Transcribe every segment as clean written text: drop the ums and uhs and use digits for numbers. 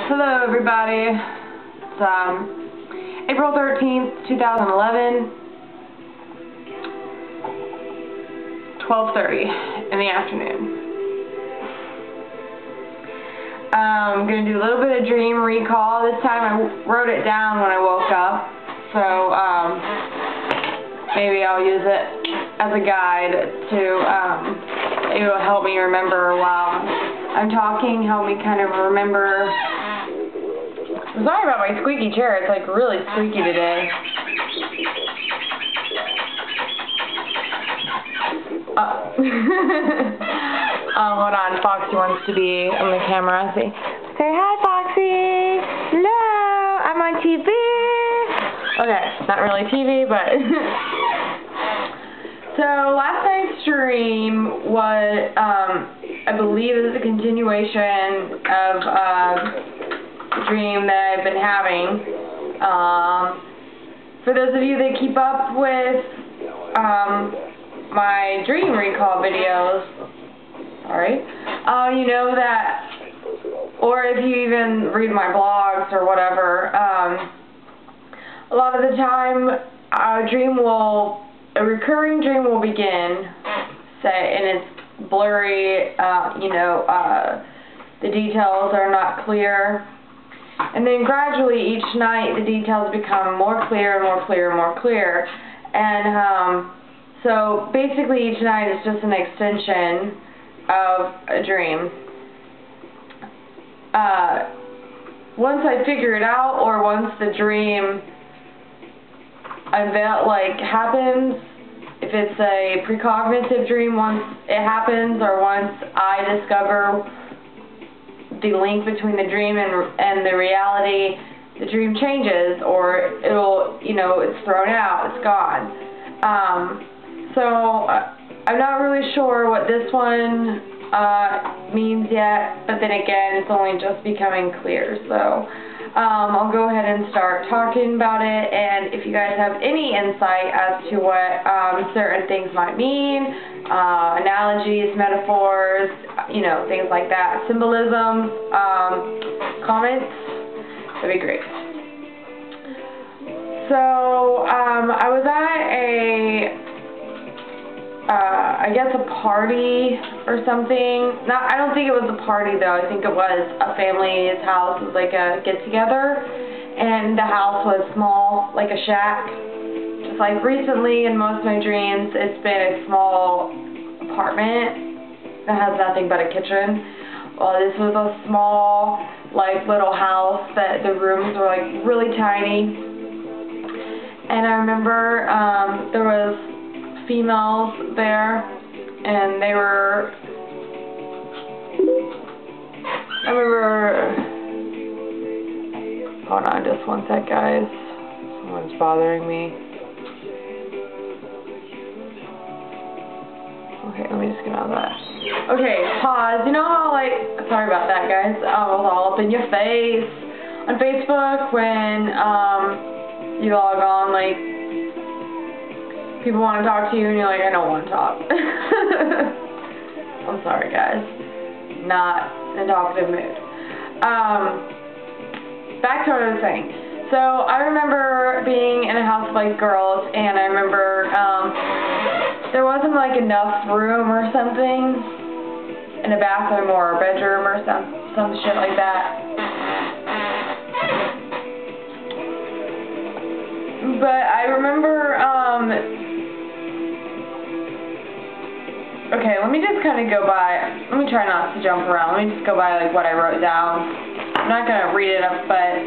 Hello everybody, it's April 13th, 2011, 12:30 in the afternoon. I'm going to do a little bit of dream recall. This time I wrote it down when I woke up, so maybe I'll use it as a guide to it will help me remember while I'm talking, help me kind of remember. I'm sorry about my squeaky chair, it's like really squeaky today. Hold on, Foxy wants to be on the camera. Say hi, Foxy. Hello, I'm on TV. Okay, not really TV, but so last night's dream was, I believe, it was a continuation of a dream that I've been having. For those of you that keep up with my dream recall videos, you know that, or if you even read my blogs or whatever, a lot of the time a recurring dream will begin, and it's blurry, the details are not clear, and then gradually each night the details become more clear and more clear and more clear, and so basically each night is just an extension of a dream. Once I figure it out, or once the dream happens, if it's a precognitive dream, once it happens, or once I discover the link between the dream and the reality, the dream changes, or it's thrown out, it's gone. So I'm not really sure what this one means yet, but then again, it's only just becoming clear. So I'll go ahead and start talking about it, and if you guys have any insight as to what certain things might mean, analogies, metaphors, things like that, symbolism, comments, that'd be great. So I was at I guess a party or something. I don't think it was a party though. I think it was a family's house. It was like a get-together, and the house was small, like a shack. Just like recently in most of my dreams, it's been a small apartment that has nothing but a kitchen. Well, this was a small, little house that the rooms were really tiny. And I remember there was females there, and they were, hold on just one sec, guys, someone's bothering me. Okay, let me just get out of that. Okay, pause. You know how, sorry about that, guys, I was all up in your face on Facebook when you log on, people want to talk to you, and you're like, I don't want to talk. I'm sorry, guys. Not in a talkative mood. Back to what I was saying. So I remember being in a house of girls, and I remember there wasn't enough room or something in a bathroom or a bedroom or some shit like that. But I remember okay, let me just kind of go by, let me try not to jump around, let me just go by what I wrote down. I'm not going to read it up, but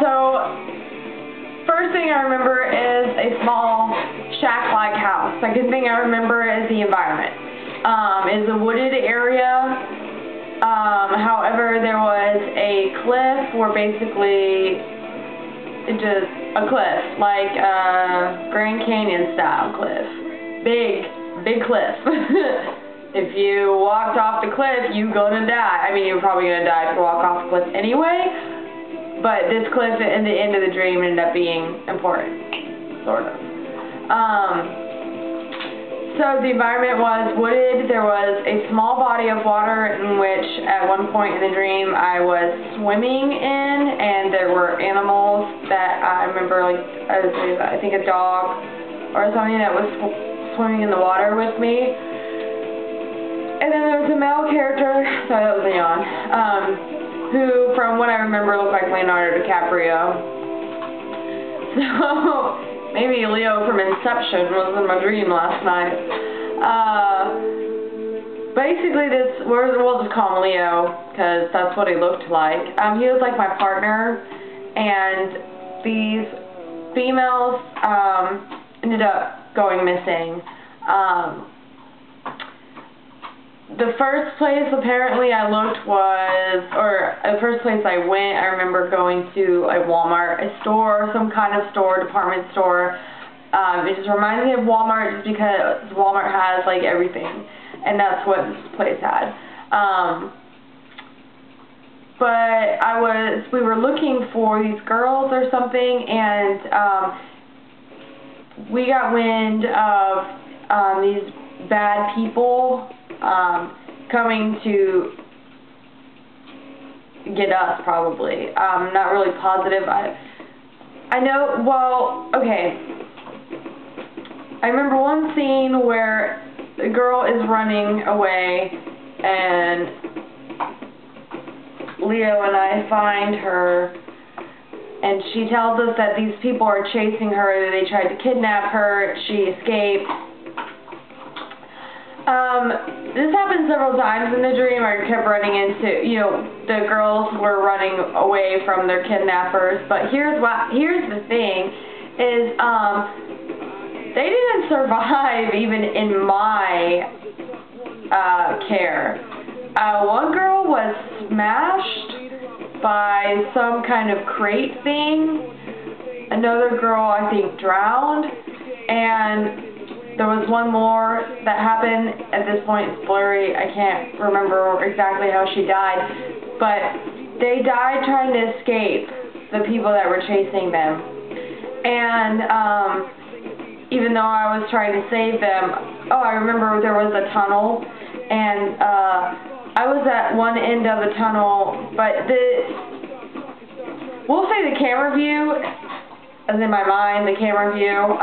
so first thing I remember is a small shack-like house. Second thing I remember is the environment. It's a wooded area, however there was a cliff, or basically just a cliff, Grand Canyon style cliff. Big cliff. If you walked off the cliff, you're gonna die. I mean, you're probably gonna die if you walk off the cliff anyway, but this cliff at the end of the dream ended up being important, sort of. So the environment was wooded. There was a small body of water in which at one point in the dream I was swimming in, and there were animals that I remember, like I think a dog or something that was swimming in the water with me. And then there was a male character, sorry that was Leon, who from what I remember looked like Leonardo DiCaprio. So maybe Leo from Inception was in my dream last night. Basically we'll just call him Leo, because that's what he looked like. He was like my partner, and these females ended up going missing. The first place apparently I looked was, or the first place I went, I remember going to a Walmart, a store, some kind of store, department store. It just reminds me of Walmart just because Walmart has like everything, and that's what this place had. But we were looking for these girls or something, and we got wind of these bad people coming to get us, probably. Not really positive. I know, well, okay. I remember one scene where the girl is running away, and Leo and I find her, and she tells us that these people are chasing her. They tried to kidnap her. She escaped. This happened several times in the dream. I kept running into, the girls were running away from their kidnappers. But here's the thing, is they didn't survive even in my care. One girl was smashed by some kind of crate thing. Another girl, I think, drowned, and there was one more that happened. At this point, it's blurry. I can't remember exactly how she died. But they died trying to escape the people that were chasing them. And even though I was trying to save them, I remember there was a tunnel. And I was at one end of the tunnel. But we'll say the camera view, as in my mind, the camera view,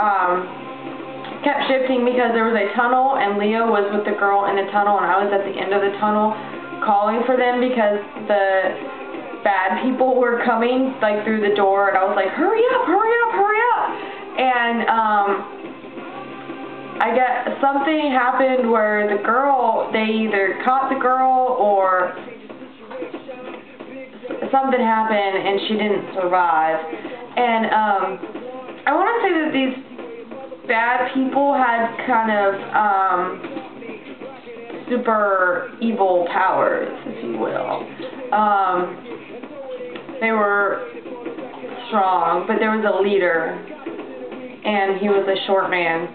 kept shifting because there was a tunnel and Leo was with the girl in the tunnel, and I was at the end of the tunnel calling for them because the bad people were coming like through the door, and I was like, hurry up, hurry up, hurry up. And I guess something happened where the girl, they either caught the girl or something happened and she didn't survive. And I want to say that these bad people had kind of super evil powers, if you will. They were strong, but there was a leader, and he was a short man.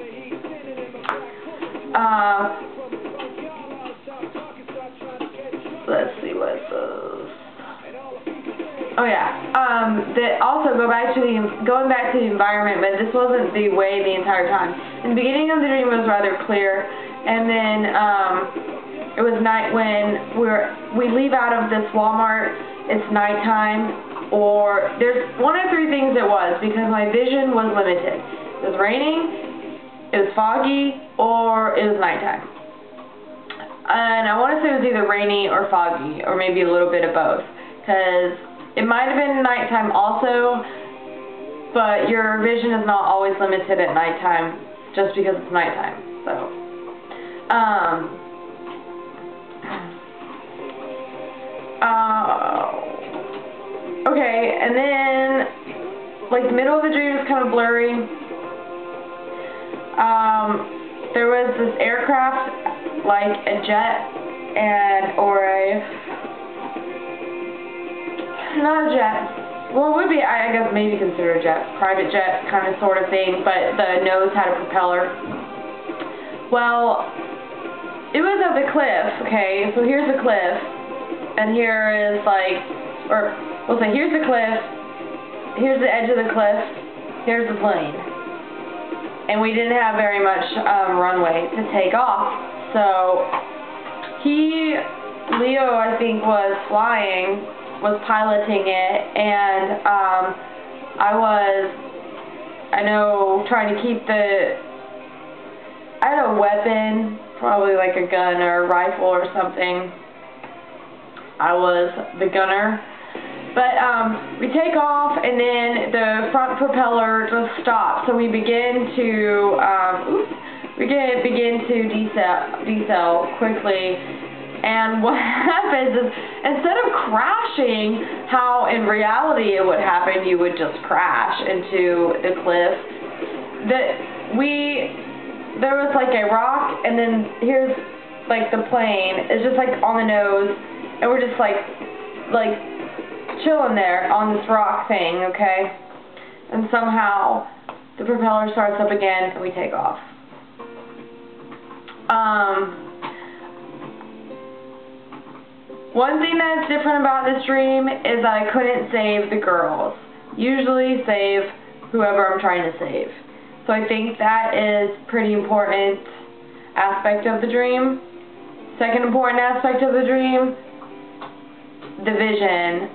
Let's see what it says. Oh yeah. Also going back to the environment, but this wasn't the way the entire time. In the beginning of the dream it was rather clear, and then it was night when we leave out of this Walmart. It's nighttime, or there's one of three things it was, because my vision was limited. It was raining, it was foggy, or it was nighttime. And I want to say it was either rainy or foggy, or maybe a little bit of both, because it might have been nighttime also, but your vision is not always limited at nighttime just because it's nighttime. So, okay, and then, like, the middle of the dream was kind of blurry. There was this aircraft, like a jet, not a jet. Well, it would be, I guess, maybe considered a jet. Private jet kind of sort of thing, but the nose had a propeller. Well, it was at the cliff, okay? So here's the cliff, and here is we'll say here's the cliff, here's the edge of the cliff, here's the plane. and we didn't have very much runway to take off. So Leo, I think, was piloting it, and I know, trying to keep I had a weapon, probably like a gun or a rifle or something. I was the gunner. But we take off, and then the front propeller just stops. So we begin to decel quickly. And what happens is, instead of crashing, how in reality it would happen, you would just crash into the cliff. There was like a rock, and then here's like the plane. It's just like on the nose, and we're just like chilling there on this rock thing, okay? And somehow the propeller starts up again, and we take off. One thing that's different about this dream is that I couldn't save the girls. Usually save whoever I'm trying to save. So I think that is pretty important aspect of the dream. Second important aspect of the dream, the vision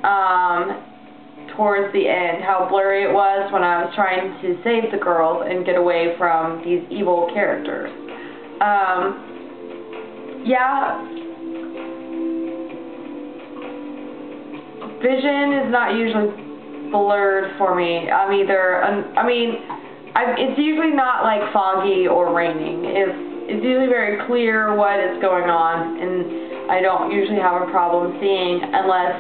towards the end, how blurry it was when I was trying to save the girls and get away from these evil characters. Yeah, vision is not usually blurred for me. It's usually not like foggy or raining. It's usually very clear what is going on, and I don't usually have a problem seeing unless,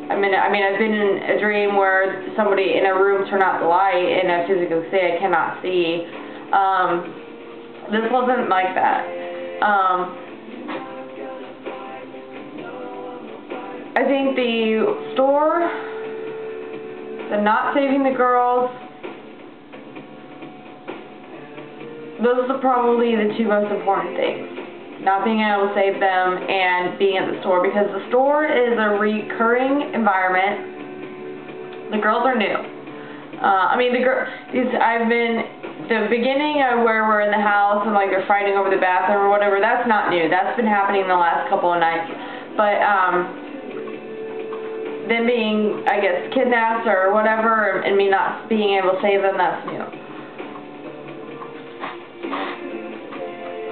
I've been in a dream where somebody in a room turned out the light and I physically say I cannot see. This wasn't like that. I think the store, the not saving the girls, those are probably the two most important things. Not being able to save them and being at the store, because the store is a recurring environment. The girls are new. The beginning where we're in the house and like they're fighting over the bathroom or whatever, that's not new. That's been happening the last couple of nights. But them being, I guess, kidnapped or whatever, and me not being able to save them, that's new.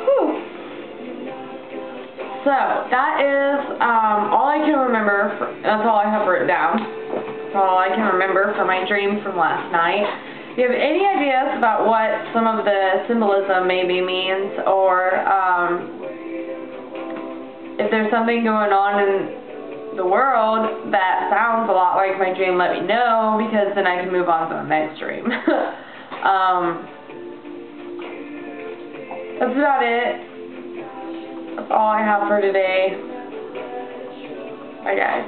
Whew. So, that is all I can remember. That's all I have written down. That's all I can remember for my dream from last night. If you have any ideas about what some of the symbolism maybe means, or if there's something going on in the world that sounds a lot like my dream, let me know, because then I can move on to the next dream. That's about it. That's all I have for today. Bye, guys.